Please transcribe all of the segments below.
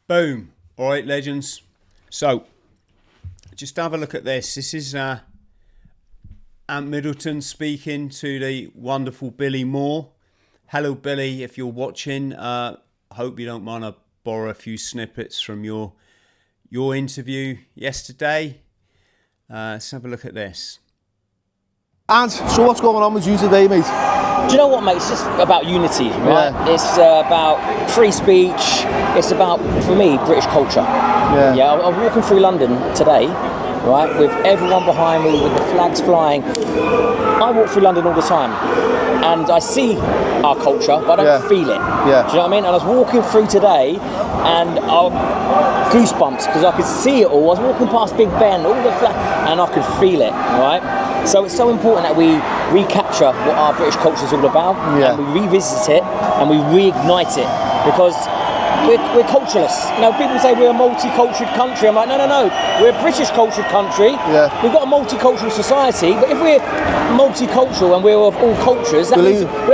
Boom. All right, legends. So, just have a look at this. This is Aunt Middleton speaking to the wonderful Billy Moore. Hello, Billy. If you're watching, hope you don't mind I borrow a few snippets from your interview yesterday. Let's have a look at this. And so what's going on with you today, mate? Do you know what, mate? It's just about unity, right? Yeah. It's about free speech. It's about, for me, British culture. Yeah. I'm walking through London today, right, with everyone behind me, with the flags flying. I walk through London all the time, and I see our culture, but I don't feel it. Yeah. Do you know what I mean? And I was walking through today, and goosebumps, because I could see it all. I was walking past Big Ben, all the flags, and I could feel it, right? So it's so important that we recapture what our British culture is all about, and we revisit it, and we reignite it, because we're culturalists. You know, people say we're a multicultural country. I'm like, no. We're a British cultured country. Yeah. We've got a multicultural society, but if we're multicultural and we're of all cultures, that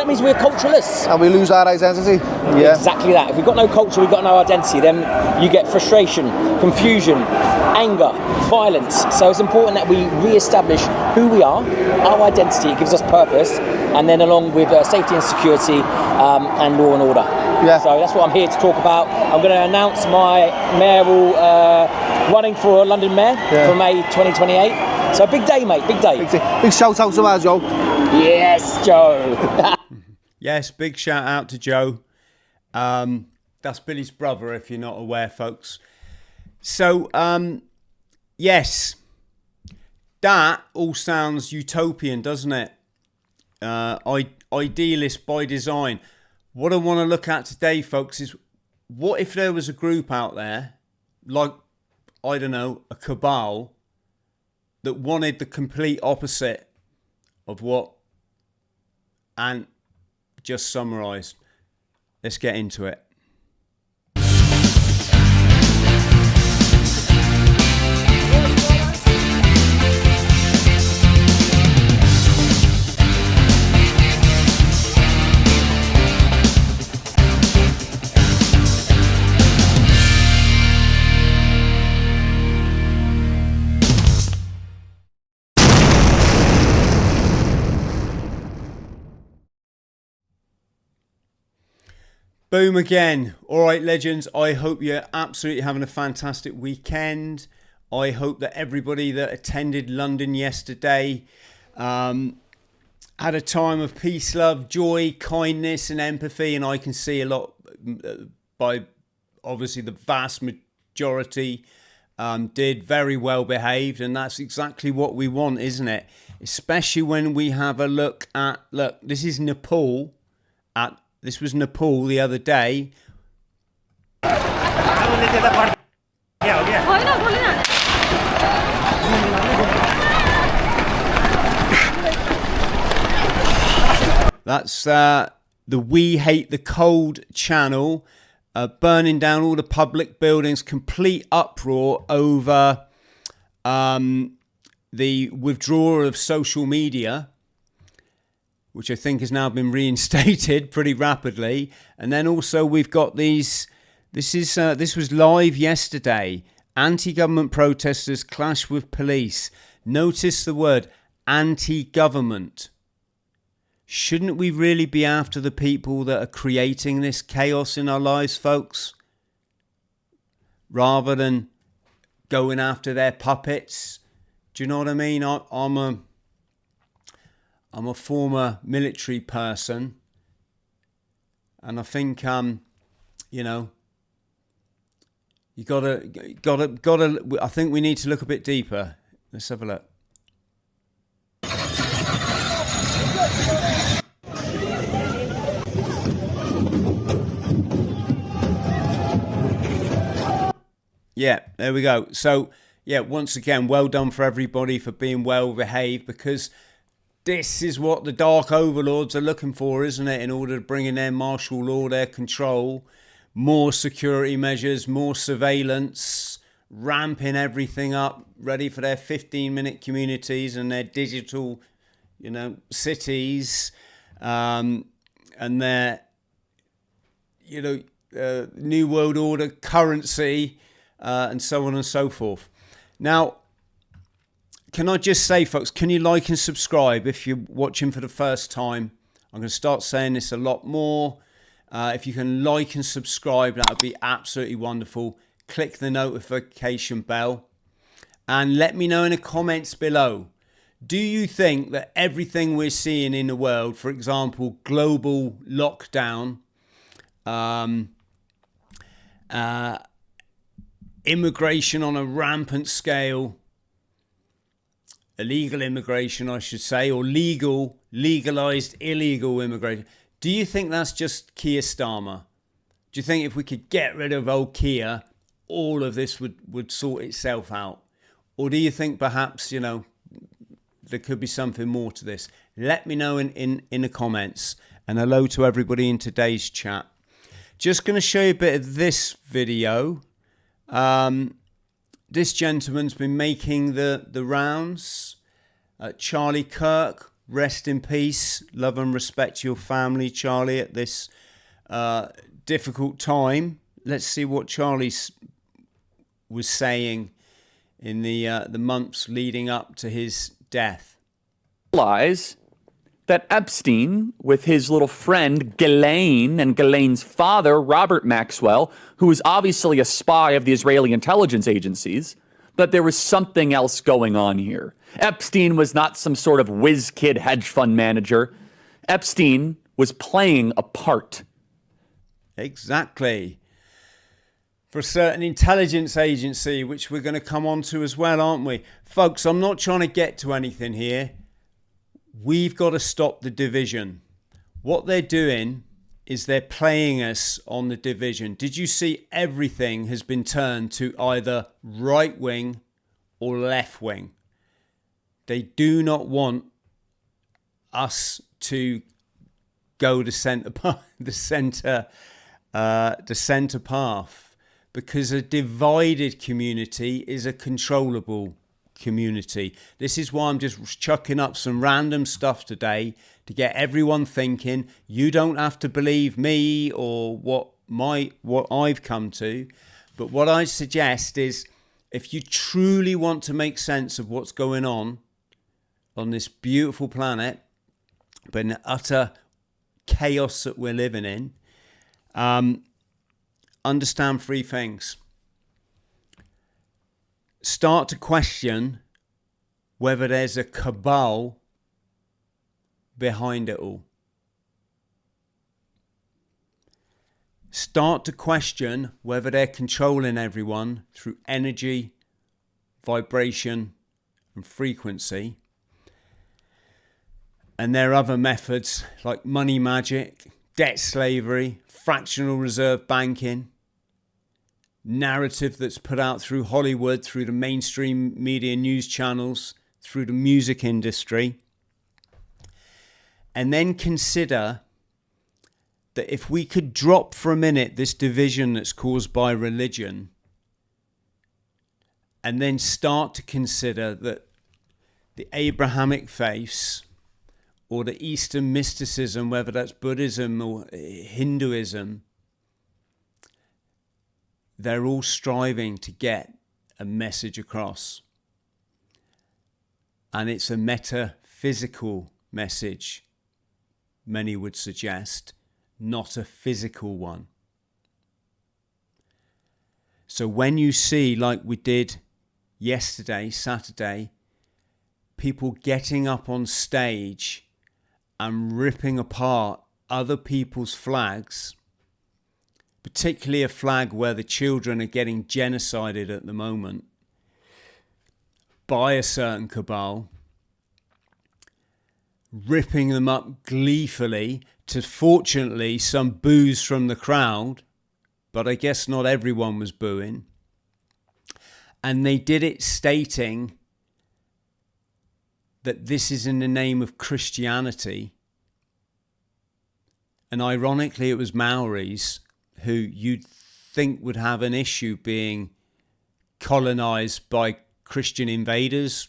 means we're culturalists. And we lose our identity. Yeah. Exactly that. If we've got no culture, we've got no identity, then you get frustration, confusion, anger, violence. So it's important that we re-establish who we are, our identity. It gives us purpose, and then along with safety and security and law and order. Yeah. So that's what I'm here to talk about. I'm going to announce my mayoral running for London Mayor for May 2028. So big day, mate, big day. Big shout out to our Joe. Yes, Joe. Yes, big shout out to Joe. That's Billy's brother, if you're not aware, folks. So, yes, that all sounds utopian, doesn't it? Idealist by design. What I want to look at today, folks, is what if there was a group out there, like, I don't know, a cabal, that wanted the complete opposite of what Ant just summarised. Let's get into it. Boom again. All right, legends. I hope you're absolutely having a fantastic weekend. I hope that everybody that attended London yesterday had a time of peace, love, joy, kindness and empathy. And I can see a lot by obviously the vast majority did very well behaved. And that's exactly what we want, isn't it? Especially when we have a look, this is Nepal This was Nepal the other day. That's the We Hate the Cold channel, burning down all the public buildings, complete uproar over the withdrawal of social media, which I think has now been reinstated pretty rapidly. And then also we've got these, this was live yesterday. Anti-government protesters clash with police. Notice the word anti-government. Shouldn't we really be after the people that are creating this chaos in our lives, folks? Rather than going after their puppets. Do you know what I mean? I'm a former military person, and I think, you know, you gotta. I think we need to look a bit deeper. Let's have a look. Yeah, there we go. So, yeah, once again, well done for everybody for being well behaved, because this is what the dark overlords are looking for, isn't it? In order to bring in their martial law, their control, more security measures, more surveillance, ramping everything up, ready for their 15-minute communities and their digital, you know, cities, and their, you know, New World Order currency, and so on and so forth. Now, can I just say, folks, can you like and subscribe if you're watching for the first time? I'm going to start saying this a lot more. If you can like and subscribe, that would be absolutely wonderful. Click the notification bell and let me know in the comments below. Do you think that everything we're seeing in the world, for example, global lockdown, immigration on a rampant scale, illegal immigration, I should say, or legalized illegal immigration, do you think that's just Keir Starmer? Do you think if we could get rid of old Keir, all of this would sort itself out? Or do you think perhaps, you know, there could be something more to this? Let me know in the comments. And hello to everybody in today's chat. Just going to show you a bit of this video. This gentleman's been making the rounds. Charlie Kirk, rest in peace. Love and respect your family, Charlie, at this difficult time. Let's see what Charlie was saying in the months leading up to his death. Realize that Epstein, with his little friend Ghislaine and Ghislaine's father, Robert Maxwell, who was obviously a spy of the Israeli intelligence agencies, that there was something else going on here. Epstein was not some sort of whiz kid hedge fund manager. Epstein was playing a part. Exactly. For a certain intelligence agency, which we're going to come on to as well, aren't we? Folks, I'm not trying to get to anything here. We've got to stop the division. What they're doing is they're playing us on the division. Did you see everything has been turned to either right wing or left wing? They do not want us to go the centre path, because a divided community is a controllable community. This is why I'm just chucking up some random stuff today to get everyone thinking. You don't have to believe me or what I've come to, but what I suggest is, if you truly want to make sense of what's going on this beautiful planet, but in the utter chaos that we're living in, understand three things. Start to question whether there's a cabal behind it all. Start to question whether they're controlling everyone through energy, vibration, and frequency. And there are other methods like money magic, debt slavery, fractional reserve banking, narrative that's put out through Hollywood, through the mainstream media news channels, through the music industry. And then consider that if we could drop for a minute this division that's caused by religion, and then start to consider that the Abrahamic faiths or the Eastern mysticism, whether that's Buddhism or Hinduism, they're all striving to get a message across. And it's a metaphysical message, many would suggest, not a physical one. So when you see, like we did yesterday, Saturday, people getting up on stage and ripping apart other people's flags, particularly a flag where the children are getting genocided at the moment by a certain cabal, ripping them up gleefully to, fortunately, some boos from the crowd, but I guess not everyone was booing. And they did it stating that this is in the name of Christianity. And ironically, it was Maoris who you'd think would have an issue being colonized by Christian invaders.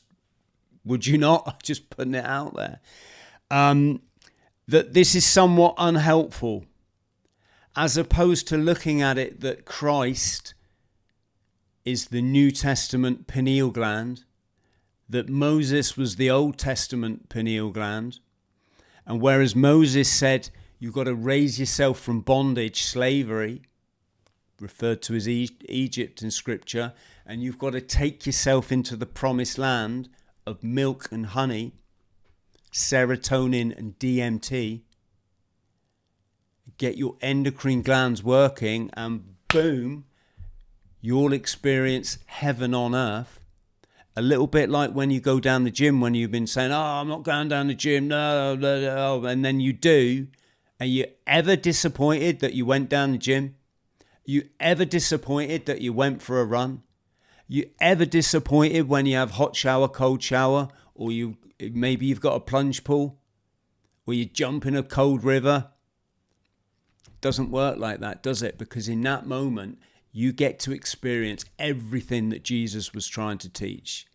Would you not? Just putting it out there. That this is somewhat unhelpful. as opposed to looking at it that Christ is the New Testament pineal gland, that Moses was the Old Testament pineal gland, and whereas Moses said you've got to raise yourself from bondage, slavery, referred to as Egypt in scripture, and you've got to take yourself into the promised land of milk and honey, serotonin and DMT, get your endocrine glands working, and boom, you'll experience heaven on earth. A little bit like when you go down the gym, when you've been saying, oh, I'm not going down the gym, no, and then you do. Are you ever disappointed that you went down the gym? You ever disappointed that you went for a run? You ever disappointed when you have hot shower, cold shower, or maybe you've got a plunge pool, or you jump in a cold river? It doesn't work like that, does it? Because in that moment, you get to experience everything that Jesus was trying to teach.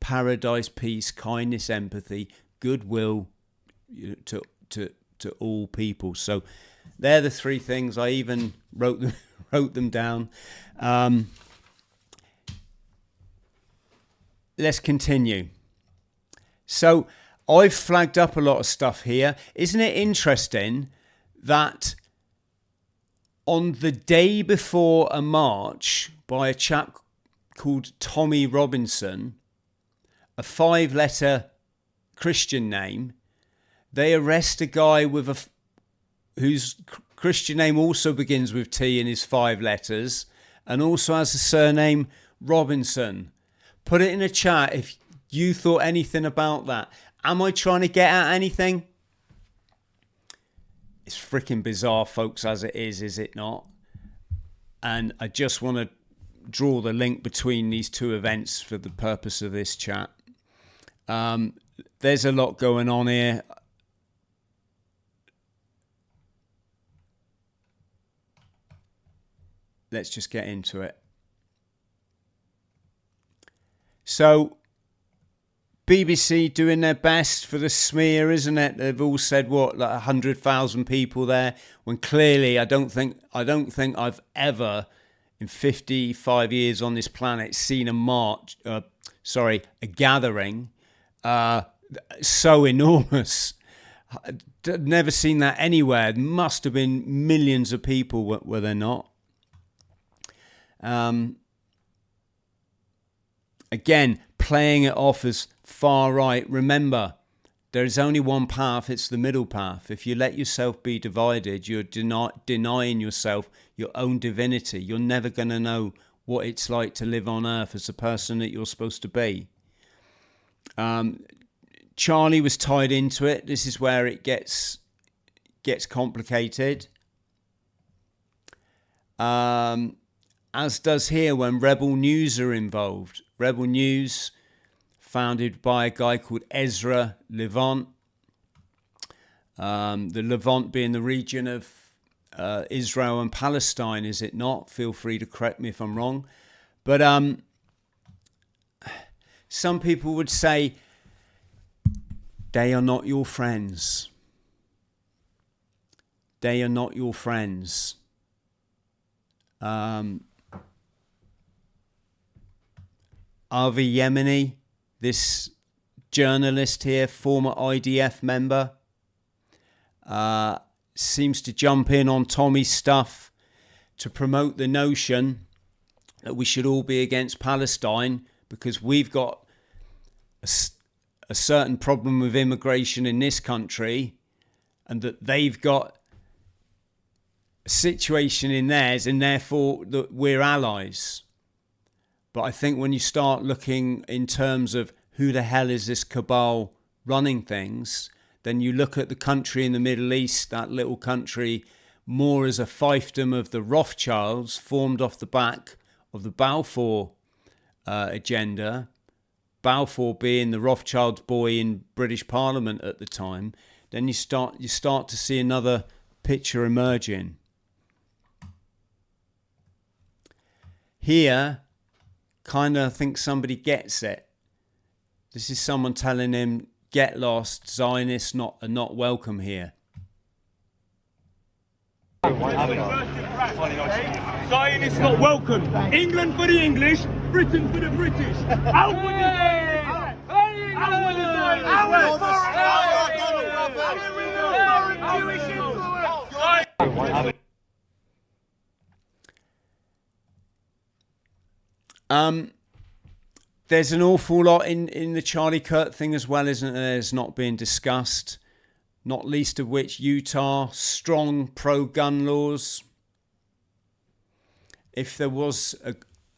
Paradise, peace, kindness, empathy, goodwill to all people. So they're the three things. I even wrote them down. Let's continue. So I've flagged up a lot of stuff here. Isn't it interesting that on the day before a march by a chap called Tommy Robinson, a 5-letter Christian name, they arrest a guy with whose Christian name also begins with T in his 5 letters and also has the surname Robinson. Put it in a chat if you thought anything about that. Am I trying to get at anything? It's freaking bizarre, folks, as it is it not? And I just want to draw the link between these two events for the purpose of this chat. There's a lot going on here. Let's just get into it. So, BBC doing their best for the smear, isn't it? They've all said what, like 100,000 people there, when clearly I don't think I've ever, in 55 years on this planet, seen a gathering so enormous. I've never seen that anywhere. It must have been millions of people, were there not? Again, playing it off as far right. Remember, there is only one path. It's the middle path. If you let yourself be divided, you're denying yourself your own divinity. You're never going to know what it's like to live on earth as the person that you're supposed to be. Charlie was tied into it. This is where it gets complicated. As does here when Rebel News are involved. Rebel News, founded by a guy called Ezra Levant. The Levant being the region of Israel and Palestine, is it not? Feel free to correct me if I'm wrong. But some people would say, they are not your friends. They are not your friends. Avi Yemeni, this journalist here, former IDF member, seems to jump in on Tommy's stuff to promote the notion that we should all be against Palestine because we've got a certain problem with immigration in this country and that they've got a situation in theirs and therefore that we're allies. But I think when you start looking in terms of who the hell is this cabal running things, then you look at the country in the Middle East, that little country, more as a fiefdom of the Rothschilds formed off the back of the Balfour agenda. Balfour being the Rothschilds boy in British Parliament at the time. Then you start to see another picture emerging. Here, kind of think somebody gets it. This is someone telling him, get lost, Zionists are not welcome here. Zionists not welcome. England for the English, Britain for the British. Out with the Zionists! Out with the Zionists! There's an awful lot in the Charlie Kirk thing as well, isn't there? There's not being discussed. Not least of which Utah, strong pro-gun laws. If there was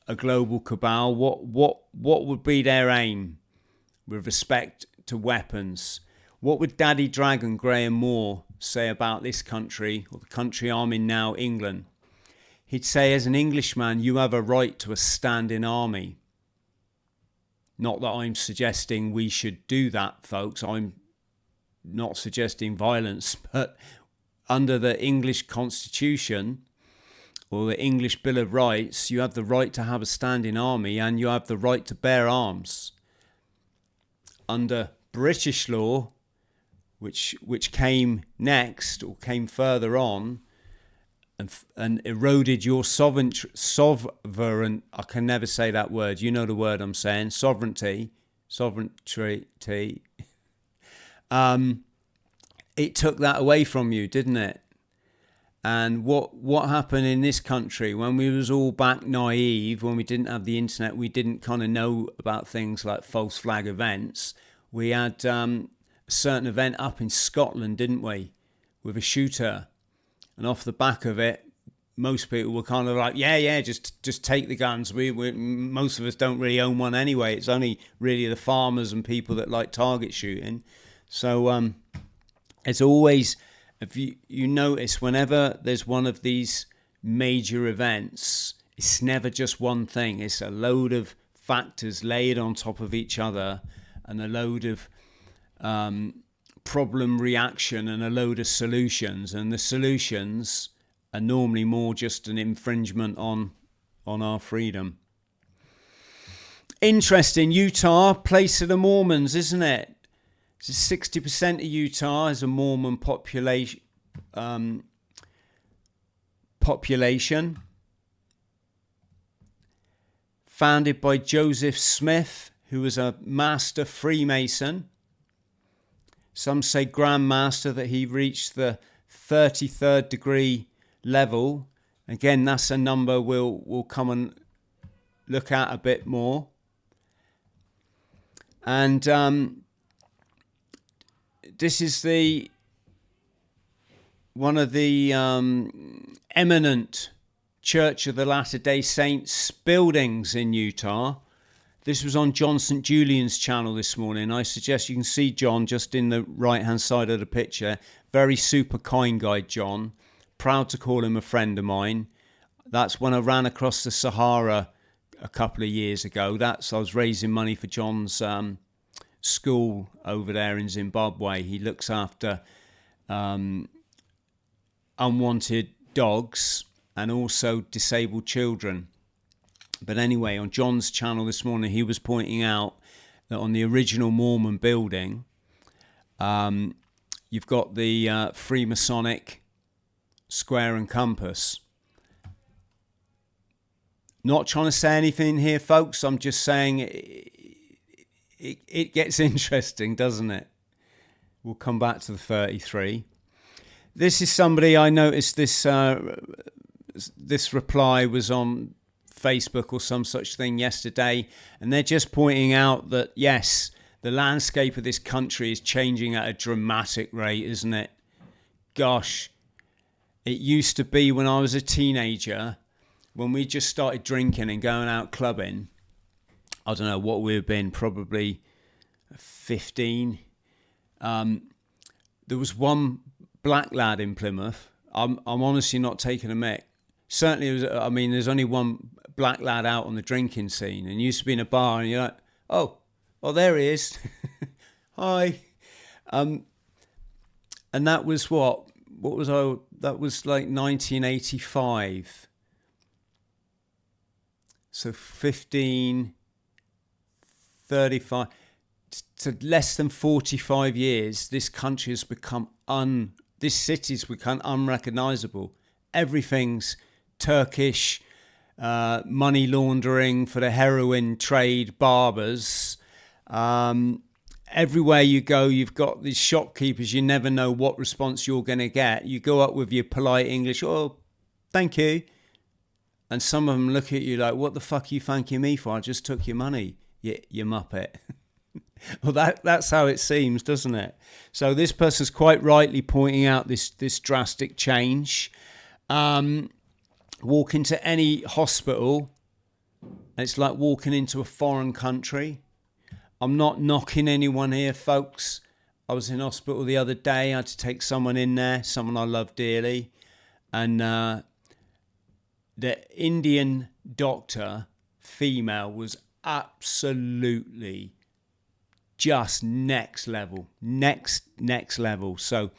a global cabal, what would be their aim with respect to weapons? What would Daddy Dragon Graham Moore say about this country, or the country I'm in now, England? He'd say, as an Englishman, you have a right to a standing army. Not that I'm suggesting we should do that, folks. I'm not suggesting violence, but under the English Constitution or the English Bill of Rights, you have the right to have a standing army and you have the right to bear arms. Under British law, which came next or came further on and eroded your sovereign, I can never say that word, you know the word I'm saying, sovereignty, it took that away from you, didn't it? And what happened in this country when we was all back naive, when we didn't have the internet, we didn't kind of know about things like false flag events. We had a certain event up in Scotland, didn't we, with a shooter, and off the back of it, most people were kind of like, yeah, just take the guns. We most of us don't really own one anyway. It's only really the farmers and people that like target shooting. So it's always, if you notice, whenever there's one of these major events, it's never just one thing. It's a load of factors laid on top of each other, and a load of problem reaction and a load of solutions. And the solutions are normally more just an infringement on our freedom. Interesting, Utah, place of the Mormons, isn't it? 60% of Utah is a Mormon population. Founded by Joseph Smith, who was a master Freemason. Some say Grand Master, that he reached the 33rd degree level. Again, that's a number we'll come and look at a bit more. And this is one of the eminent Church of the Latter-day Saints buildings in Utah. This was on John St. Julian's channel this morning. I suggest you can see John just in the right-hand side of the picture. Very super kind guy, John. Proud to call him a friend of mine. That's when I ran across the Sahara a couple of years ago. I was raising money for John's school over there in Zimbabwe. He looks after unwanted dogs and also disabled children. But anyway, on John's channel this morning, he was pointing out that on the original Mormon building, you've got the Freemasonic square and compass. Not trying to say anything here, folks. I'm just saying it gets interesting, doesn't it? We'll come back to the 33. This is somebody I noticed this reply was on Facebook or some such thing yesterday, and they're just pointing out that yes, the landscape of this country is changing at a dramatic rate, isn't it? Gosh, it used to be when I was a teenager, when we just started drinking and going out clubbing. I don't know what we've been, probably 15. There was one black lad in Plymouth. I'm honestly not taking a mick. Certainly, there's only one black lad out on the drinking scene, and you used to be in a bar and you're like, oh, there he is. Hi. And that was what was I? That was like 1985. So 15, 35, to less than 45 years, this country has become this city's become unrecognisable. everything's Turkish, money laundering for the heroin trade, barbers. Everywhere you go, you've got these shopkeepers. You never know what response you're going to get. You go up with your polite English, oh, thank you. And some of them look at you like, what the fuck are you thanking me for? I just took your money, you muppet. Well, that's how it seems, doesn't it? So this person's quite rightly pointing out this drastic change. Walk into any hospital, it's like walking into a foreign country. I'm not knocking anyone here, folks. I was in hospital the other day. I had to take someone in there, someone I love dearly. And the Indian doctor, female, was absolutely just next level. Next level. So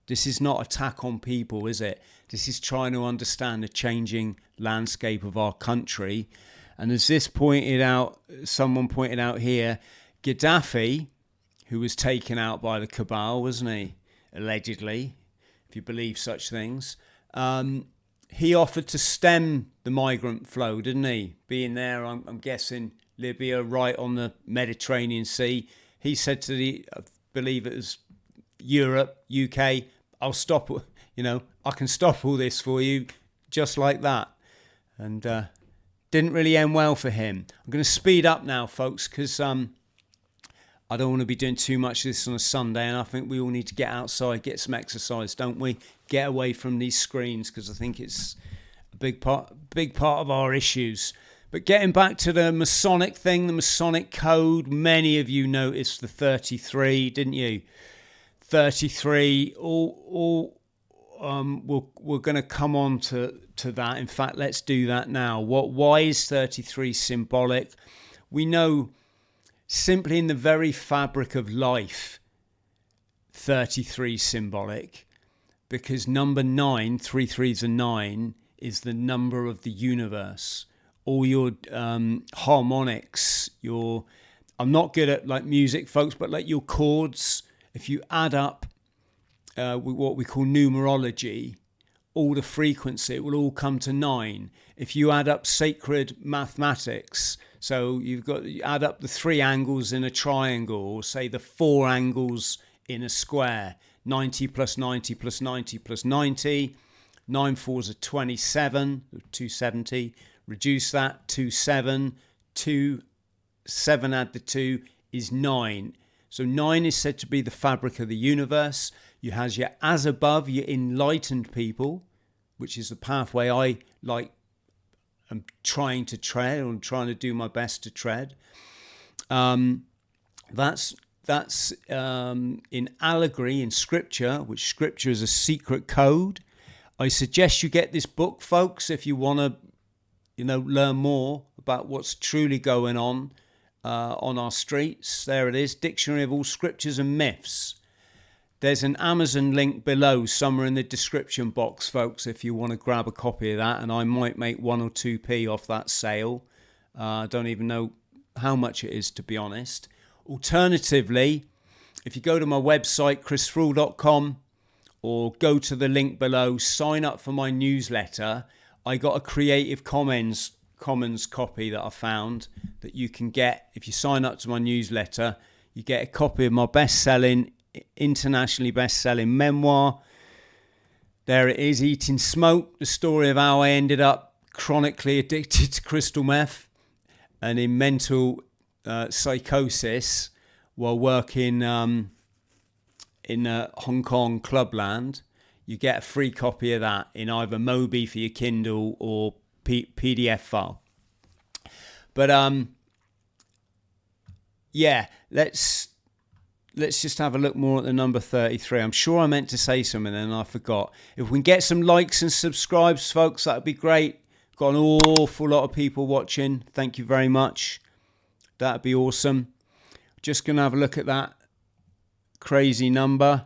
this is not attack on people, is it? This is trying to understand the changing landscape of our country. And as someone pointed out here, Gaddafi, who was taken out by the Cabal, wasn't he? Allegedly, if you believe such things. He offered to stem the migrant flow, didn't he? Being there, I'm guessing, Libya, right on the Mediterranean Sea. He said to I believe it was Europe, UK, I'll stop, I can stop all this for you, just like that. And didn't really end well for him. I'm going to speed up now, folks, because I don't want to be doing too much of this on a Sunday, and I think we all need to get outside, get some exercise, don't we? Get away from these screens, because I think it's a big part of our issues. But getting back to the Masonic thing, the Masonic code, many of you noticed the 33, didn't you? 33, we're going to come on to that. In fact, let's do that now. Why is 33 symbolic? We know simply in the very fabric of life, 33 symbolic, because number 9, 33 is a 9, is the number of the universe. All your harmonics, I'm not good at like music, folks, but like your chords, if you add up what we call numerology, all the frequency, it will all come to 9. If you add up sacred mathematics, so you add up the 3 angles in a triangle, or say the 4 angles in a square, 90 plus 90 plus 90 plus 90, 9 fours are 27, 270, reduce that, 27, 7 add the 2 is 9. So 9 is said to be the fabric of the universe. You have your as above, your enlightened people, which is the pathway I am trying to tread, or I'm trying to do my best to tread. That's in allegory, in scripture, which scripture is a secret code. I suggest you get this book, folks, if you want to, learn more about what's truly going on our streets. There it is, Dictionary of All Scriptures and Myths. There's an Amazon link below, somewhere in the description box, folks, if you want to grab a copy of that, and I might make 1 or 2p off that sale. I don't even know how much it is, to be honest. Alternatively, if you go to my website, christhrall.com, or go to the link below, sign up for my newsletter. I got a Creative Commons copy that I found that you can get. If you sign up to my newsletter, you get a copy of my internationally best-selling memoir. There it is, Eating Smoke, the story of how I ended up chronically addicted to crystal meth and in mental psychosis while working in Hong Kong clubland. You get a free copy of that in either Mobi for your Kindle or PDF file. But let's just have a look more at the number 33. I'm sure I meant to say something and I forgot. If we can get some likes and subscribes, folks, that would be great. We've got an awful lot of people watching. Thank you very much. That would be awesome. Just going to have a look at that crazy number.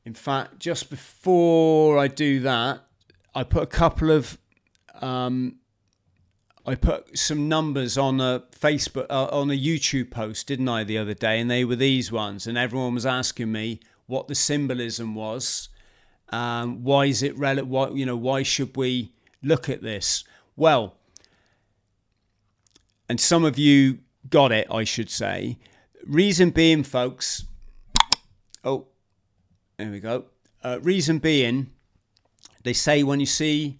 In fact, just before I do that, I put a couple of... I put some numbers on a Facebook, on a YouTube post, didn't I, the other day? And they were these ones. And everyone was asking me what the symbolism was. Why is it relevant? Why should we look at this? Well, and some of you got it, I should say. Reason being, folks. Oh, there we go. Reason being, they say when you see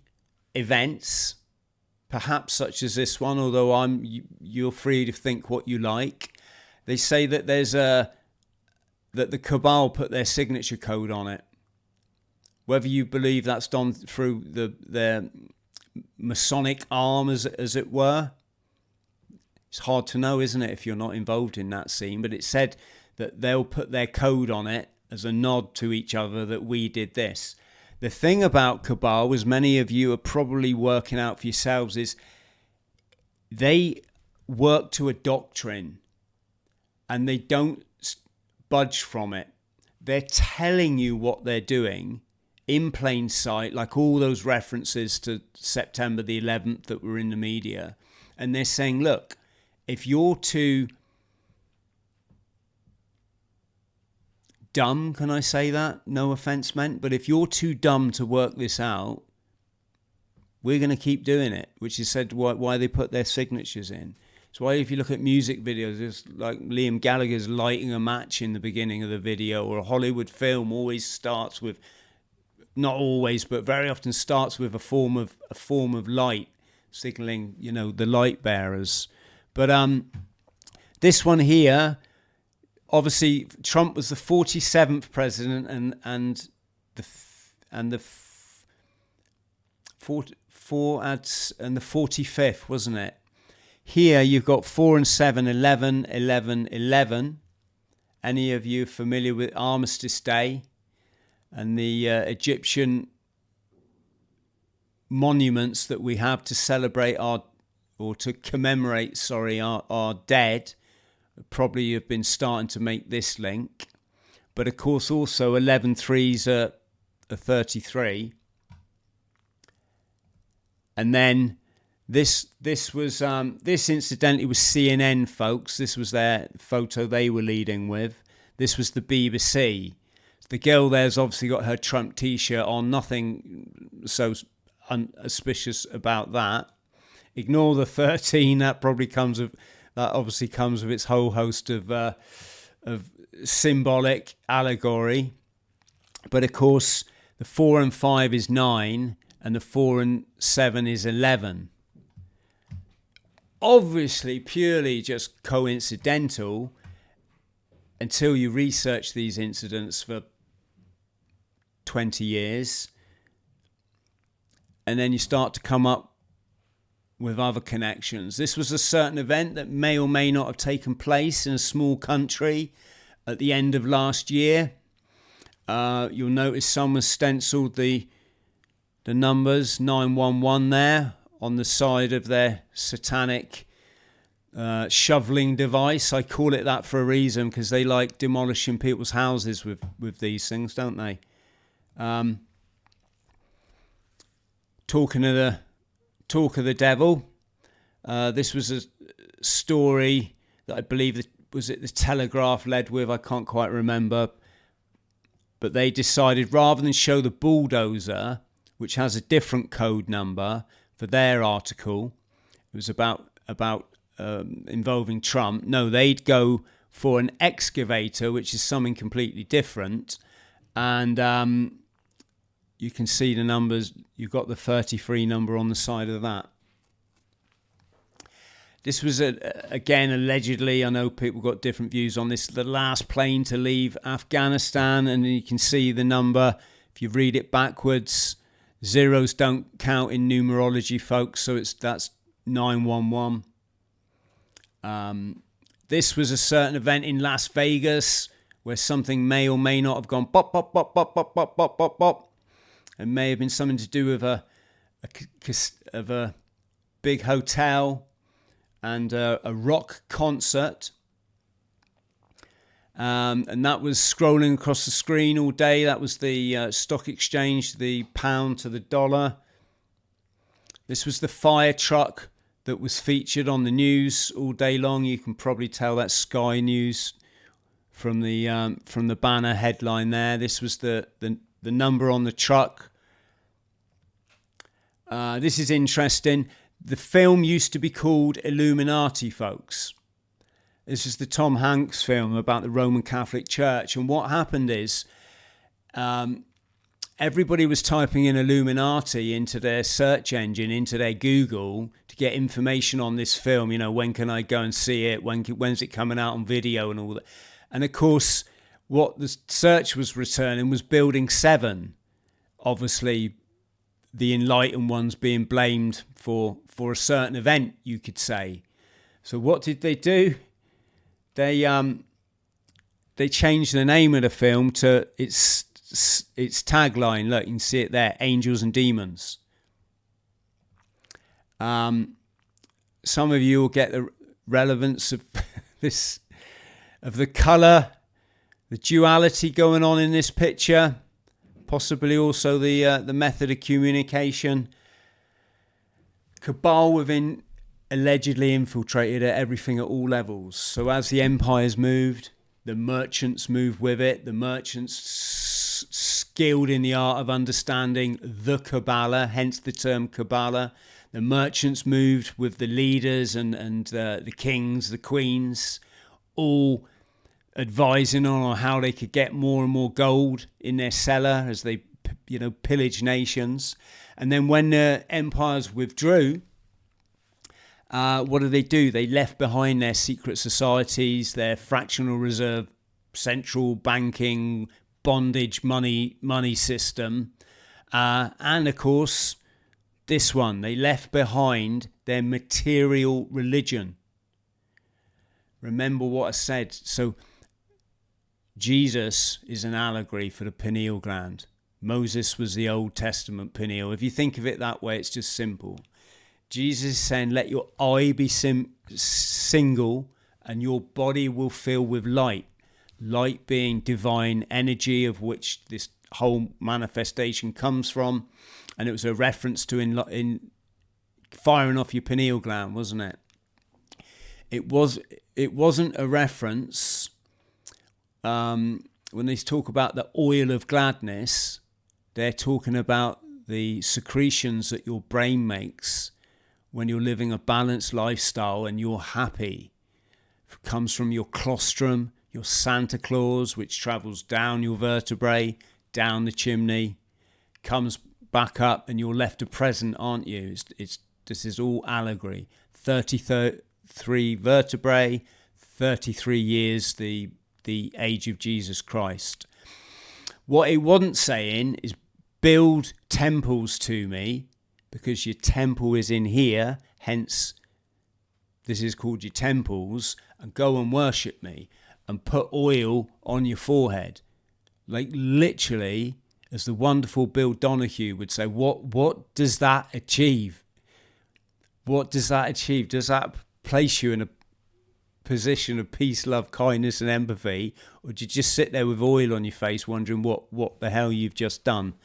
events, perhaps such as this one, although you're free to think what you like. They say that that the Cabal put their signature code on it. Whether you believe that's done through their Masonic arm, as it were, it's hard to know, isn't it, if you're not involved in that scene. But it said that they'll put their code on it as a nod to each other that we did this. The thing about Cabal, as many of you are probably working out for yourselves, is they work to a doctrine and they don't budge from it. They're telling you what they're doing in plain sight, like all those references to September the 11th that were in the media. And they're saying, look, if you're too dumb, can I say that? No offense meant. But if you're too dumb to work this out, we're going to keep doing it, which is said why they put their signatures in. It's why if you look at music videos, it's like Liam Gallagher's lighting a match in the beginning of the video, or a Hollywood film always starts with, not always, but very often starts with a form of light, signaling, the light bearers. But this one here, obviously Trump was the 47th president and the 45th, wasn't it? Here you've got 4 and 7, 11, 11, 11. Any of you familiar with Armistice Day and the Egyptian monuments that we have to celebrate our dead? Probably you've been starting to make this link. But of course also 11 threes are 33. And then this incidentally was CNN, folks. This was their photo they were leading with. This was the BBC. The girl there's obviously got her Trump t-shirt on. Nothing so unsuspicious about that. Ignore the 13. That obviously comes with its whole host of symbolic allegory. But of course, the 4 and 5 is 9, and the 4 and 7 is 11. Obviously, purely just coincidental until you research these incidents for 20 years. And then you start to come up with other connections. This was a certain event that may or may not have taken place in a small country at the end of last year. You'll notice someone stenciled the numbers 911 there on the side of their satanic shoveling device. I call it that for a reason, because they like demolishing people's houses with these things, don't they? Talking of the devil, this was a story that I believe was it the Telegraph led with. I can't quite remember, but they decided rather than show the bulldozer, which has a different code number for their article, it was about involving Trump. No, they'd go for an excavator, which is something completely different. And you can see the numbers. You've got the 33 number on the side of that. This was, again, allegedly, I know people got different views on this, the last plane to leave Afghanistan. And you can see the number. If you read it backwards, zeros don't count in numerology, folks. So that's 911. This was a certain event in Las Vegas where something may or may not have gone pop, pop, pop, pop, pop, pop, pop, pop, pop. It may have been something to do with a big hotel and a rock concert. And that was scrolling across the screen all day. That was the stock exchange, the pound to the dollar. This was the fire truck that was featured on the news all day long. You can probably tell that's Sky News from the banner headline there. This was the the number on the truck. This is interesting. The film used to be called Illuminati, folks. This is the Tom Hanks film about the Roman Catholic Church. And what happened is everybody was typing in Illuminati into their search engine, into their Google, to get information on this film. You know, when can I go and see it? When's it coming out on video and all that? And of course, what the search was returning was Building 7. Obviously, the enlightened ones being blamed for a certain event, you could say. So what did they do? They changed the name of the film to its tagline. Look, you can see it there: Angels and Demons. Some of you will get the relevance of this, of the colour, the duality going on in this picture, possibly also the method of communication. Cabal within allegedly infiltrated everything at all levels. So as the empires moved, the merchants moved with it. The merchants skilled in the art of understanding the Kabbalah, hence the term Kabbalah. The merchants moved with the leaders and the kings, the queens, all advising on how they could get more and more gold in their cellar as they, pillaged nations. And then when the empires withdrew, what did they do? They left behind their secret societies, their fractional reserve, central banking, bondage money system, and of course this one, they left behind their material religion. Remember what I said. So Jesus is an allegory for the pineal gland. Moses was the Old Testament pineal. If you think of it that way, it's just simple. Jesus is saying, let your eye be single and your body will fill with light. Light being divine energy, of which this whole manifestation comes from. And it was a reference to in firing off your pineal gland, wasn't it? It wasn't a reference when they talk about the oil of gladness. They're talking about the secretions that your brain makes when you're living a balanced lifestyle and you're happy. It comes from your colostrum, your Santa Claus, which travels down your vertebrae, down the chimney, comes back up, and you're left to present, aren't you? This is all allegory. 33 vertebrae, 33 years, the age of Jesus Christ. What he wasn't saying is build temples to me, because your temple is in here, hence this is called your temples, and go and worship me and put oil on your forehead. Like literally, as the wonderful Bill Donahue would say, what does that achieve? What does that achieve? Does that place you in a position of peace, love, kindness and empathy? Or do you just sit there with oil on your face wondering what the hell you've just done?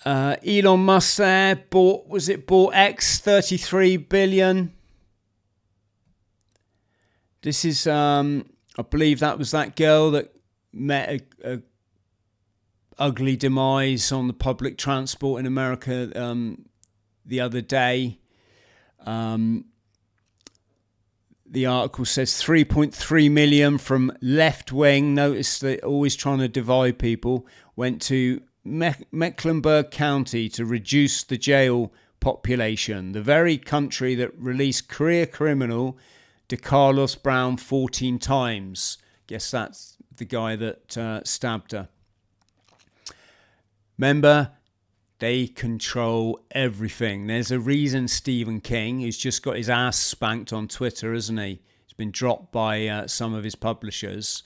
Elon Musk there bought X, 33 billion. This is, I believe that was that girl that met a ugly demise on the public transport in America the other day. The article says 3.3 million from left wing. Notice they're always trying to divide people. Went to Mecklenburg County to reduce the jail population. The very country that released career criminal DeCarlos Brown 14 times. Guess that's the guy that stabbed her. Remember, they control everything. There's a reason Stephen King, who's just got his ass spanked on Twitter, isn't he? He's been dropped by some of his publishers,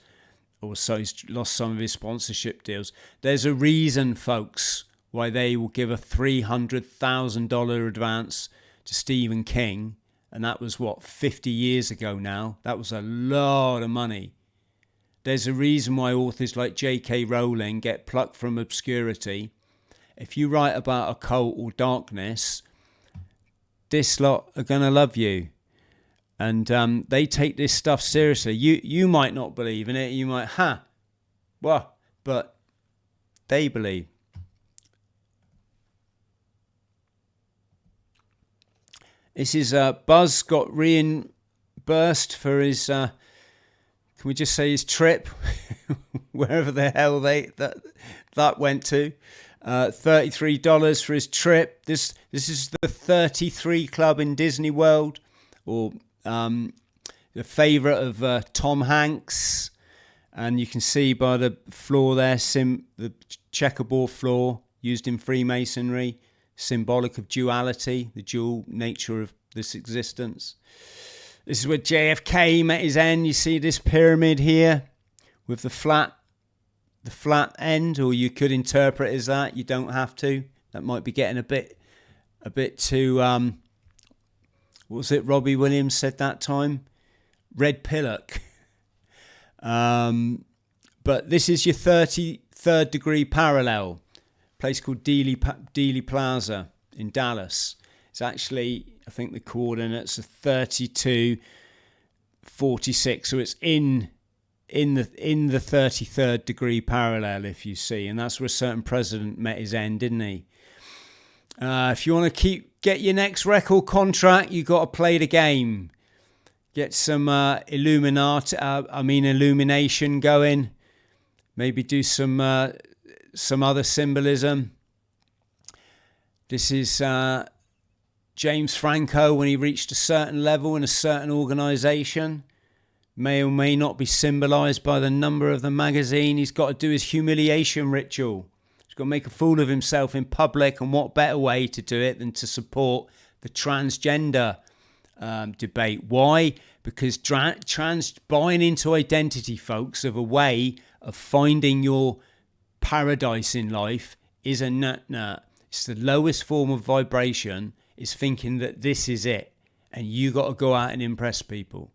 or so he's lost some of his sponsorship deals. There's a reason, folks, why they will give a $300,000 advance to Stephen King. And that was, 50 years ago now? That was a lot of money. There's a reason why authors like J.K. Rowling get plucked from obscurity. If you write about occult or darkness, this lot are going to love you. And they take this stuff seriously. You might not believe in it. You might, but they believe. This is Buzz got reimbursed for his, can we just say his trip, wherever the hell that went to. $33 for his trip. This is the 33 Club in Disney World, or the favourite of Tom Hanks. And you can see by the floor there, the checkerboard floor used in Freemasonry, symbolic of duality, the dual nature of this existence. This is where JFK met his end. You see this pyramid here with the flat end, or you could interpret it as that. You don't have to. That might be getting a bit too, what was it Robbie Williams said that time? Red pillock. But this is your 33rd degree parallel, place called Dealey Plaza in Dallas. It's actually, I think the coordinates are 3246, so it's in the 33rd degree parallel, if you see, and that's where a certain president met his end, didn't he? If you want to get your next record contract, you got to play the game. Get some illumination going. Maybe do some other symbolism. This is James Franco when he reached a certain level in a certain organisation. May or may not be symbolised by the number of the magazine. He's got to do his humiliation ritual. He's got to make a fool of himself in public, and what better way to do it than to support the transgender debate. Why? Because buying into identity, folks, of a way of finding your paradise in life is a nut. It's the lowest form of vibration, is thinking that this is it, and you got to go out and impress people.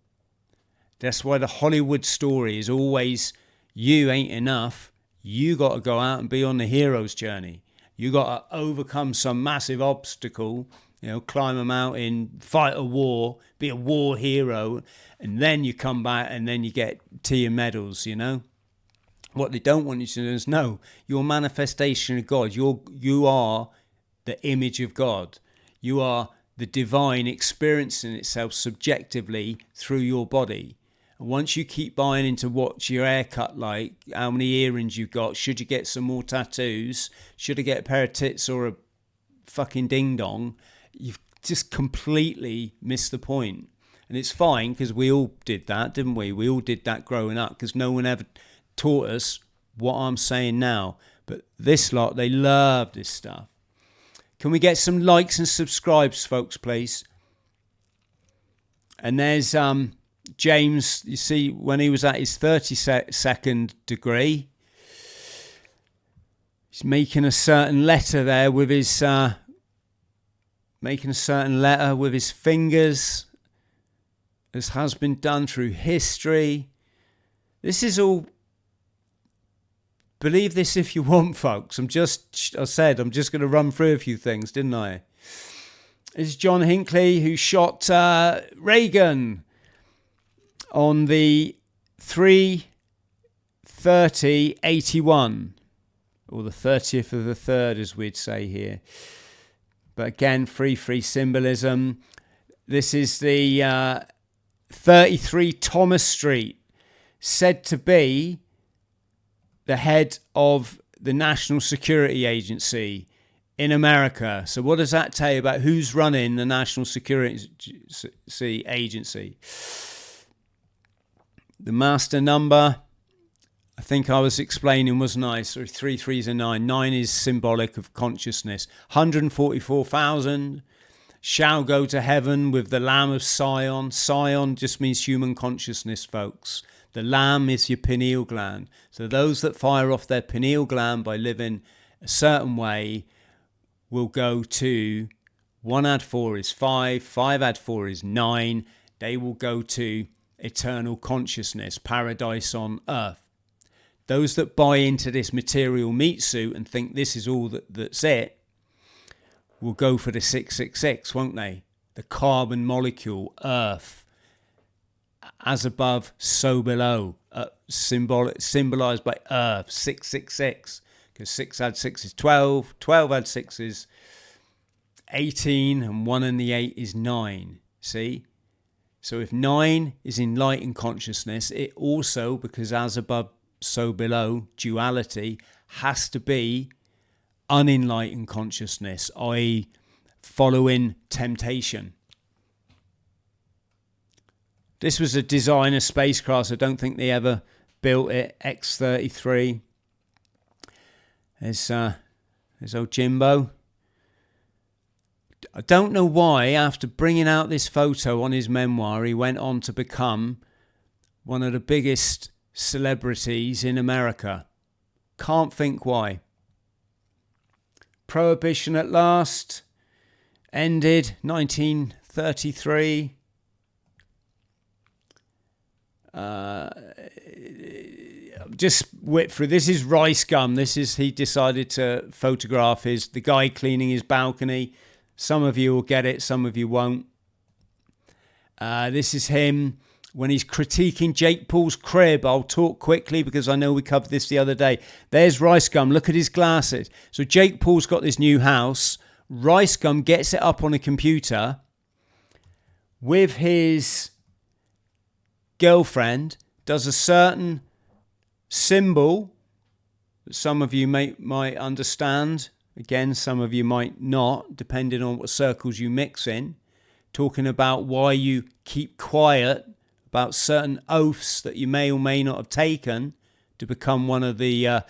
That's why the Hollywood story is always, you ain't enough. You got to go out and be on the hero's journey. You got to overcome some massive obstacle, climb a mountain, fight a war, be a war hero, and then you come back and then you get tea and medals, What they don't want you to do is, no, you're a manifestation of God. You are the image of God. You are the divine experiencing itself subjectively through your body. And once you keep buying into what's your haircut like, how many earrings you got, should you get some more tattoos, should I get a pair of tits or a fucking ding dong, you've just completely missed the point. And it's fine, because we all did that, didn't we? We all did that growing up, because no one ever taught us what I'm saying now. But this lot, they love this stuff. Can we get some likes and subscribes, folks, please? And there's James, you see, when he was at his 32nd degree, he's making a certain letter there with his fingers, as has been done through history. This is all, believe this if you want, folks. I'm just going to run through a few things, didn't I? This is John Hinckley, who shot Reagan on the 3/30/81, or the 30th of the 3rd, as we'd say here. But again, free symbolism. This is the 33 Thomas Street, said to be the head of the National Security Agency in America. So what does that tell you about who's running the National Security Agency? The master number, I think I was explaining, wasn't I? So 3 3s are 9. 9 is symbolic of consciousness. 144,000 shall go to heaven with the Lamb of Sion. Sion just means human consciousness, folks. The lamb is your pineal gland. So those that fire off their pineal gland by living a certain way will go to 1 add 4 is 5, 5 add 4 is 9. They will go to eternal consciousness, paradise on earth. Those that buy into this material meat suit and think this is all that's it will go for the 666, won't they? The carbon molecule, earth, as above, so below, symbolized by Earth, 666, because 6 add 6 is 12, 12 add 6 is 18, and 1 and the 8 is 9. See? So if 9 is enlightened consciousness, it also, because as above, so below, duality, has to be unenlightened consciousness, i.e. following temptation. This was a designer spacecraft. I don't think they ever built it. X-33. There's old Jimbo. I don't know why, after bringing out this photo on his memoir, he went on to become one of the biggest celebrities in America. Can't think why. Prohibition at last ended 1933. Just whip through. This is rice gum. He decided to photograph the guy cleaning his balcony. Some of you will get it, some of you won't. This is him when he's critiquing Jake Paul's crib. I'll talk quickly because I know we covered this the other day. There's Rice Gum. Look at his glasses. So Jake Paul's got this new house. Rice Gum gets it up on a computer with his girlfriend, does a certain symbol that some of you might understand. Again, some of you might not, depending on what circles you mix in. Talking about why you keep quiet about certain oaths that you may or may not have taken to become one of the,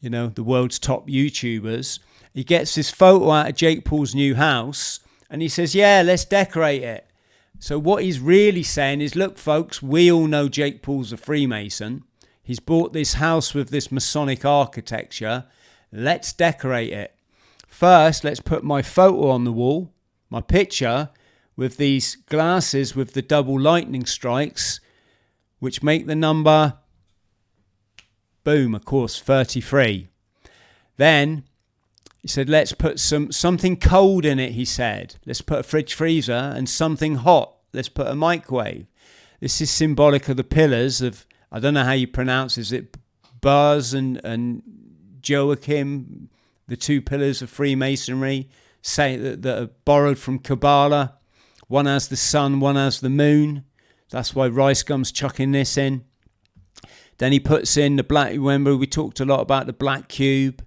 the world's top YouTubers. He gets this photo out of Jake Paul's new house and he says, yeah, let's decorate it. So what he's really saying is, look, folks, we all know Jake Paul's a Freemason. He's bought this house with this Masonic architecture. Let's decorate it. First, let's put my photo on the wall, my picture, with these glasses with the double lightning strikes, which make the number, boom, of course, 33. Then he said, let's put something cold in it, he said. Let's put a fridge freezer, and something hot. Let's put a microwave. This is symbolic of the pillars of, I don't know how you pronounce it. Is it Buzz and Joachim, the two pillars of Freemasonry, say that are borrowed from Cabal. One has the sun, one has the moon. That's why Rice Gum's chucking this in. Then he puts in the black, remember we talked a lot about the black cube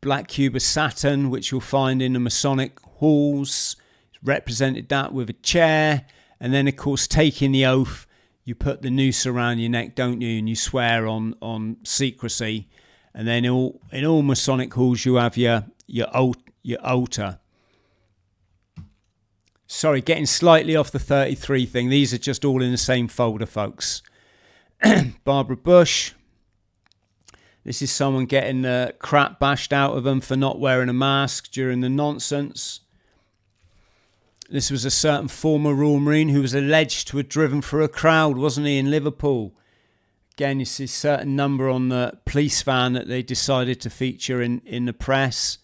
of Saturn, which you'll find in the Masonic halls. He's represented that with a chair. And then, of course, taking the oath, you put the noose around your neck, don't you? And you swear on secrecy. And then in all Masonic halls, you have your altar. Sorry, getting slightly off the 33 thing. These are just all in the same folder, folks. Barbara Bush. This is someone getting the crap bashed out of them for not wearing a mask during the nonsense. This was a certain former Royal Marine who was alleged to have driven through a crowd, wasn't he, in Liverpool? Again, you see a certain number on the police van that they decided to feature in the press.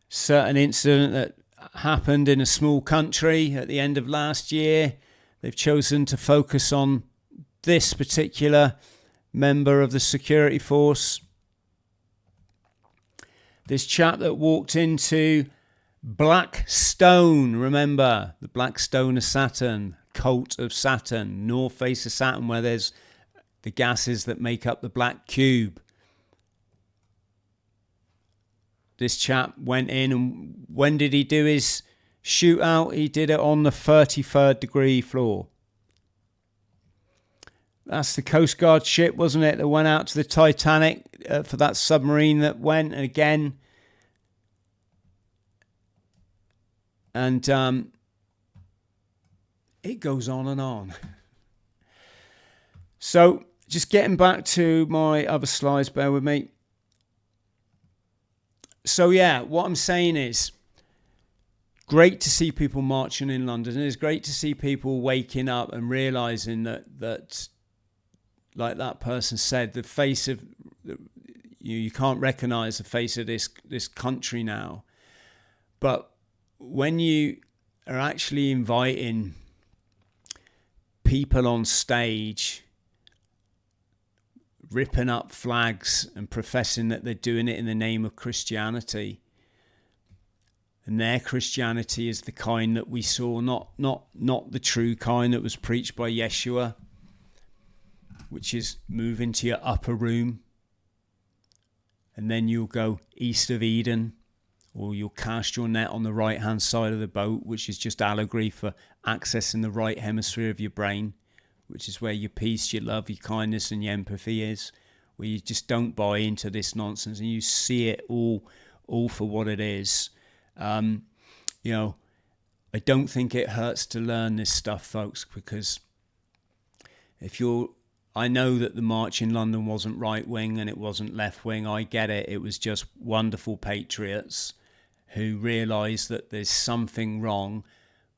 Certain incident that happened in a small country at the end of last year. They've chosen to focus on this particular member of the security force. This chap that walked into Black Stone, remember, the Black Stone of Saturn, cult of Saturn, north face of Saturn, where there's the gases that make up the black cube. This chap went in, and when did he do his shootout? He did it on the 33rd degree floor. That's the Coast Guard ship, wasn't it, that went out to the Titanic for that submarine that went, and again. And it goes on and on. So, just getting back to my other slides, bear with me. So, yeah, what I'm saying is, great to see people marching in London. It's great to see people waking up and realising that, like that person said, the face of, you can't recognise the face of this country now. But when you are actually inviting people on stage, ripping up flags and professing that they're doing it in the name of Christianity. And their Christianity is the kind that we saw, not the true kind that was preached by Yeshua, which is move into your upper room and then you'll go east of Eden, or you'll cast your net on the right-hand side of the boat, which is just allegory for accessing the right hemisphere of your brain, which is where your peace, your love, your kindness and your empathy is, where you just don't buy into this nonsense and you see it all for what it is. I don't think it hurts to learn this stuff, folks, because I know that the march in London wasn't right-wing and it wasn't left-wing. I get it. It was just wonderful patriots who realised that there's something wrong,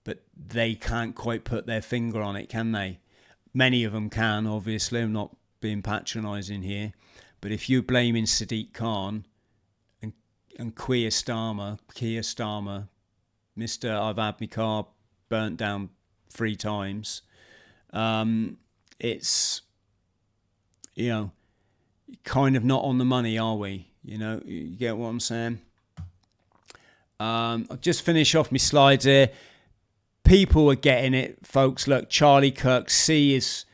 but they can't quite put their finger on it, can they? Many of them can, obviously. I'm not being patronising here. But if you're blaming Sadiq Khan and Keir Starmer, Mr. I've had my car burnt down 3 times, it's, kind of not on the money, are we? You get what I'm saying? I'll just finish off my slides here. People are getting it, folks. Look, Charlie Kirk, C is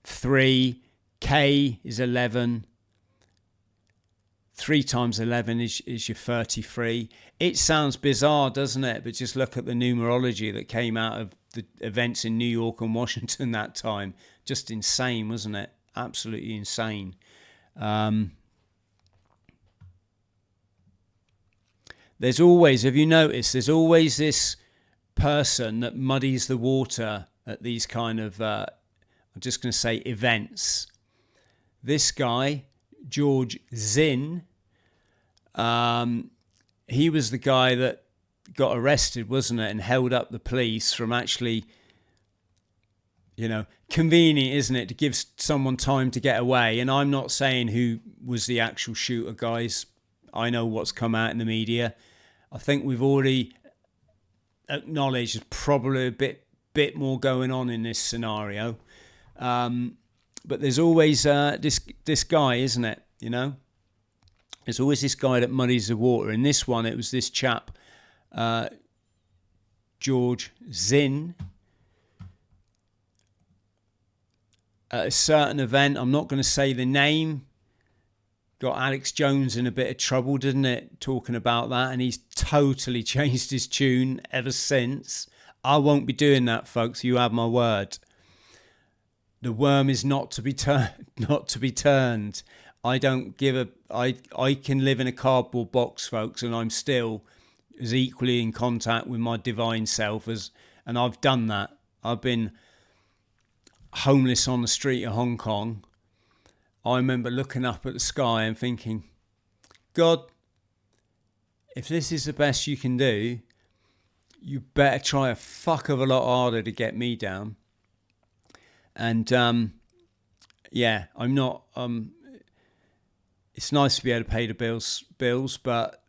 3, K is 11. 3 times 11 is your 33. It sounds bizarre, doesn't it? But just look at the numerology that came out of the events in New York and Washington that time. Just insane, wasn't it? Absolutely insane. There's always, have you noticed, there's always this person that muddies the water at these kind of, I'm just going to say events. This guy, George Zinn, he was the guy that got arrested, wasn't it, and held up the police from actually, convenient, isn't it, to give someone time to get away. And I'm not saying who was the actual shooter, guys. I know what's come out in the media. I think we've already acknowledged there's probably a bit more going on in this scenario. But there's always this guy, isn't it? There's always this guy that muddies the water. In this one, it was this chap, George Zinn. At a certain event, I'm not going to say the name, got Alex Jones in a bit of trouble, didn't it? Talking about that, and he's totally changed his tune ever since. I won't be doing that, folks. You have my word. The worm is not to be turned. I don't give a. I can live in a cardboard box, folks, and I'm still as equally in contact with my divine self and I've done that. I've been homeless on the street of Hong Kong. I remember looking up at the sky and thinking, God, if this is the best you can do, you better try a fuck of a lot harder to get me down. And I'm not. It's nice to be able to pay the bills, but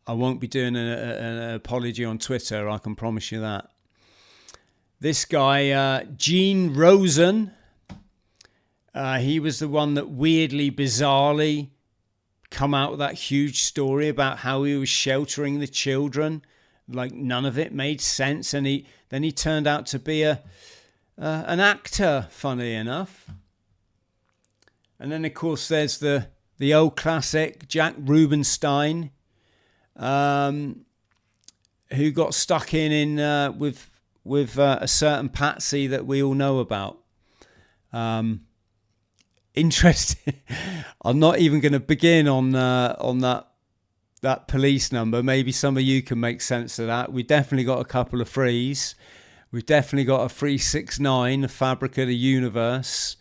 I won't be doing an apology on Twitter. I can promise you that. This guy, Gene Rosen, he was the one that weirdly, bizarrely come out with that huge story about how he was sheltering the children. Like none of it made sense, and then he turned out to be an actor, funnily enough. And then, of course, there's the old classic Jack Rubenstein, who got stuck in with a certain patsy that we all know about. Interesting. I'm not even going to begin on that police number. Maybe some of you can make sense of that. We definitely got a couple of threes. We've definitely got a 369, the fabric of the universe.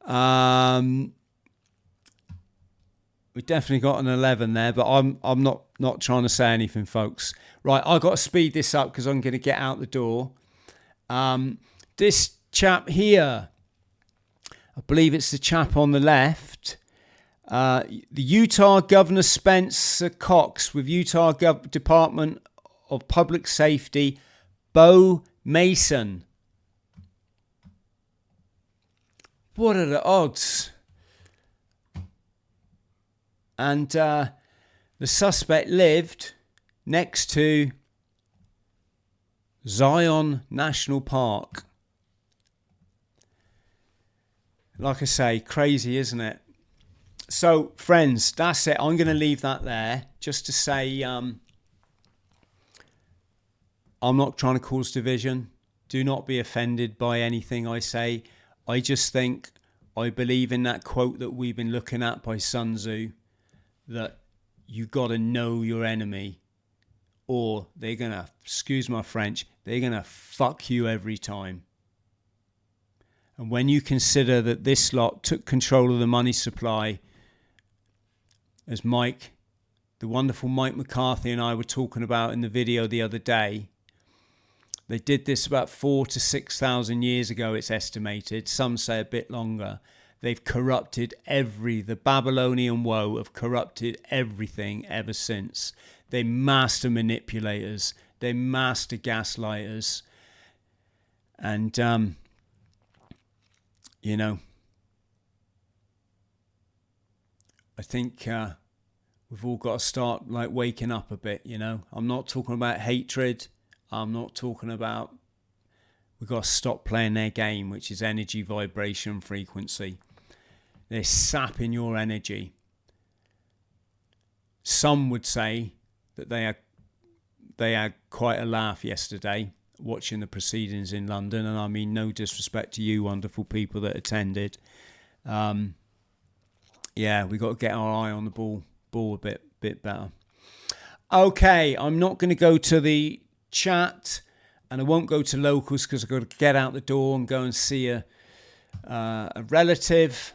We've definitely got an 11 there, but I'm not trying to say anything, folks. Right, I've got to speed this up because I'm going to get out the door. This chap here, I believe it's the chap on the left, the Utah Governor Spencer Cox with Utah Department of Public Safety Bo Mason. What are the odds? And the suspect lived next to Zion National Park. Like I say, crazy, isn't it? So, friends, that's it. I'm going to leave that there just to say I'm not trying to cause division. Do not be offended by anything I say. I just think I believe in that quote that we've been looking at by Sun Tzu, that you got to know your enemy or they're going to, excuse my French, they're going to fuck you every time. And when you consider that this lot took control of the money supply, as Mike, the wonderful Mike McCarthy and I were talking about in the video the other day, they did this about 4,000 to 6,000 years ago, it's estimated. Some say a bit longer. They've corrupted the Babylonian woe have corrupted everything ever since. They're master manipulators. They're master gaslighters. And, you know, I think we've all got to start like waking up a bit, you know. I'm not talking about hatred. I'm not talking about, we've got to stop playing their game, which is energy, vibration, frequency. They're sapping your energy. Some would say that they had quite a laugh yesterday watching the proceedings in London, and I mean no disrespect to you wonderful people that attended. Yeah, we got to get our eye on the ball a bit better. Okay, I'm not going to go to the chat, and I won't go to locals because I've got to get out the door and go and see a relative.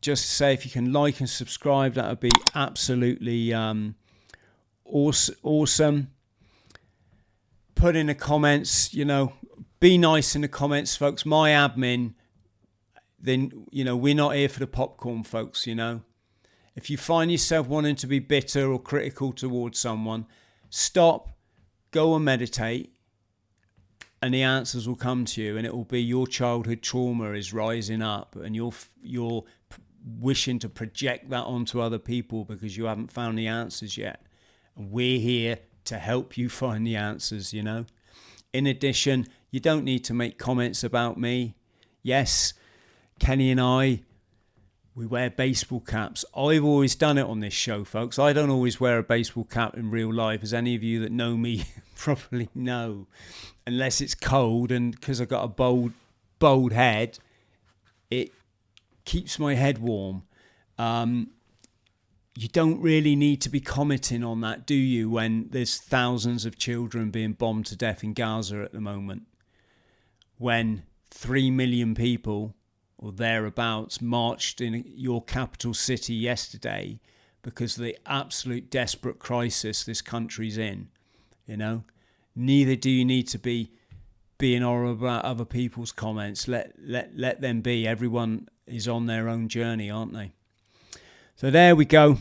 Just to say, if you can like and subscribe, that would be absolutely awesome. Put in the comments, you know, be nice in the comments, folks. My admin, then, you know, we're not here for the popcorn, folks, you know. If you find yourself wanting to be bitter or critical towards someone, stop, go and meditate, and the answers will come to you, and it will be your childhood trauma is rising up, and you're wishing to project that onto other people because you haven't found the answers yet. And we're here to help you find the answers, you know. In addition, you don't need to make comments about me. Yes, Kenny and I, we wear baseball caps. I've always done it on this show, folks. I don't always wear a baseball cap in real life, as any of you that know me probably know. Unless it's cold, and because I've got a bold head, it keeps my head warm. You don't really need to be commenting on that, do you, when there's thousands of children being bombed to death in Gaza at the moment? When 3 million people or thereabouts marched in your capital city yesterday because of the absolute desperate crisis this country's in, you know? Neither do you need to be being horrible about other people's comments. Let them be. Everyone is on their own journey, aren't they? So there we go.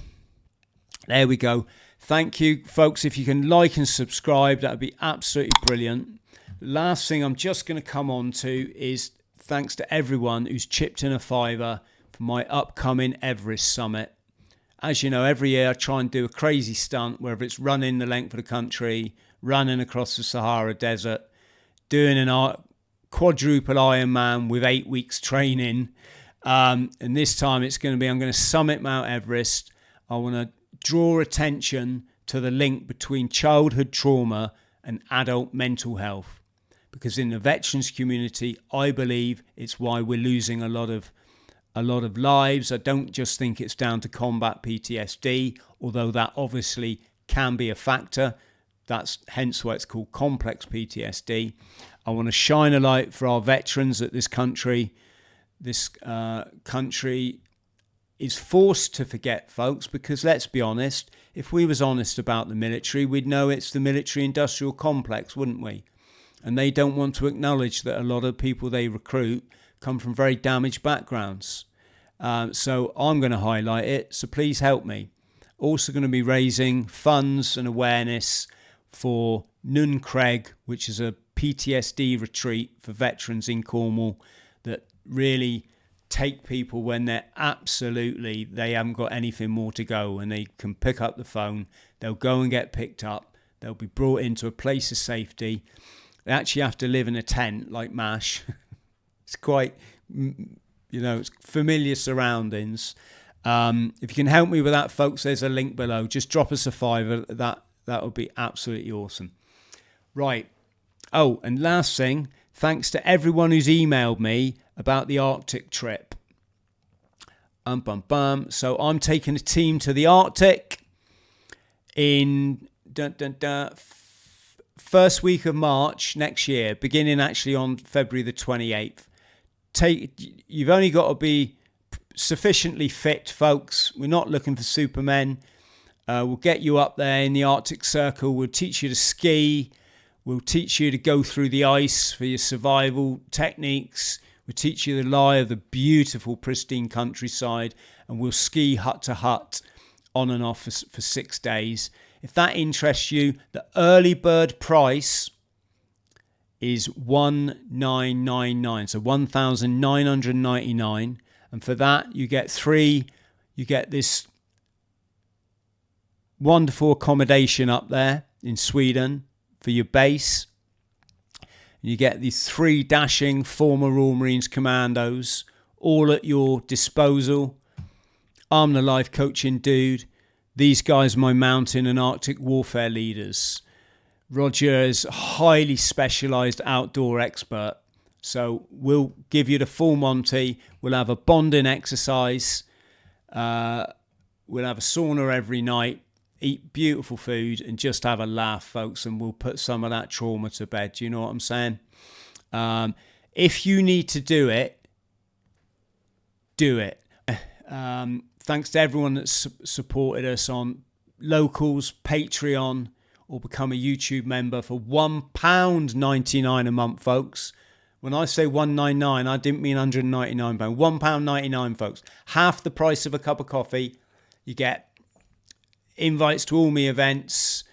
There we go. Thank you, folks. If you can like and subscribe, that would be absolutely brilliant. Last thing I'm just going to come on to is thanks to everyone who's chipped in a fiver for my upcoming Everest summit. As you know, every year I try and do a crazy stunt, whether it's running the length of the country, running across the Sahara Desert, doing an quadruple Ironman with 8 weeks training. And this time it's going to be, I'm going to summit Mount Everest. I want to draw attention to the link between childhood trauma and adult mental health. Because in the veterans community, I believe it's why we're losing a lot of lives. I don't just think it's down to combat PTSD, although that obviously can be a factor. That's hence why it's called complex PTSD. I want to shine a light for our veterans that this country is forced to forget, folks, because let's be honest, if we was honest about the military, we'd know it's the military industrial complex, wouldn't we? And they don't want to acknowledge that a lot of people they recruit come from very damaged backgrounds. So I'm going to highlight it, so please help me. Also going to be raising funds and awareness for Nuncraig, which is a PTSD retreat for veterans in Cornwall that really take people when they haven't got anything more to go, and they can pick up the phone, they'll go and get picked up, they'll be brought into a place of safety. They actually have to live in a tent like MASH. It's quite, it's familiar surroundings. If you can help me with that, folks, there's a link below. Just drop us a $5. That would be absolutely awesome. Right. Oh, and last thing, thanks to everyone who's emailed me about the Arctic trip. So I'm taking a team to the Arctic in first week of March next year, beginning actually on February the 28th. You've only got to be sufficiently fit, folks. We're not looking for supermen. We'll get you up there in the Arctic Circle. We'll teach you to ski. We'll teach you to go through the ice for your survival techniques. We'll teach you the lie of the beautiful, pristine countryside. And we'll ski hut to hut on and off for 6 days. If that interests you, the early bird price is $1,999, so $1,999, and for that you get this wonderful accommodation up there in Sweden for your base. You get these 3 dashing former Royal Marines commandos all at your disposal. I'm the life coaching dude. These guys are my mountain and Arctic warfare leaders. Roger is a highly specialised outdoor expert. So we'll give you the full Monty. We'll have a bonding exercise. We'll have a sauna every night. Eat beautiful food and just have a laugh, folks. And we'll put some of that trauma to bed. Do you know what I'm saying? If you need to do it, do it. Thanks to everyone that's supported us on Locals, Patreon, or become a YouTube member for £1.99 a month, folks. When I say £1.99, I didn't mean £199. £1.99, folks. Half the price of a cup of coffee. You get invites to all my events,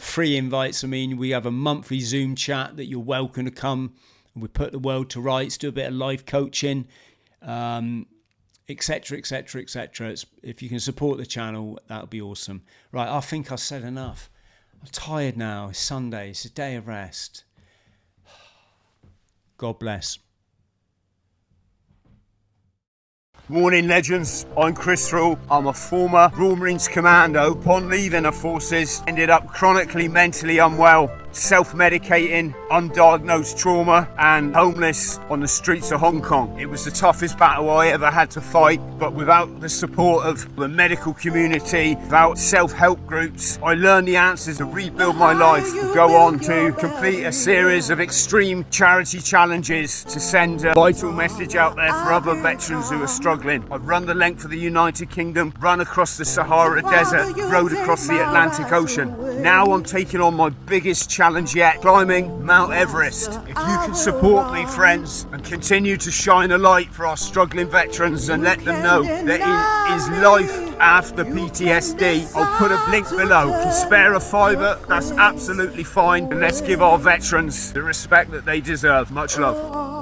free invites. I mean, we have a monthly Zoom chat that you're welcome to come. We put the world to rights, do a bit of life coaching, etc, etc, etc. If you can support the channel, that would be awesome. Right, I think I've said enough. I'm tired now. It's Sunday. It's a day of rest. God bless. Morning, legends. I'm Chris THRALL. I'm a former Royal Marines commando. Upon leaving the forces, ended up chronically mentally unwell, self-medicating, undiagnosed trauma, and homeless on the streets of Hong Kong. It was the toughest battle I ever had to fight, but without the support of the medical community, without self-help groups, I learned the answers to rebuild my life, go on to complete a series of extreme charity challenges to send a vital message out there for other veterans who are struggling. I've run the length of the United Kingdom, run across the Sahara Desert, rode across the Atlantic Ocean. Now I'm taking on my biggest challenge yet, climbing Mount Everest. If you can support me, friends, and continue to shine a light for our struggling veterans and let them know there is life after PTSD, I'll put a link below. Can spare a £5? That's absolutely fine. And let's give our veterans the respect that they deserve. Much love.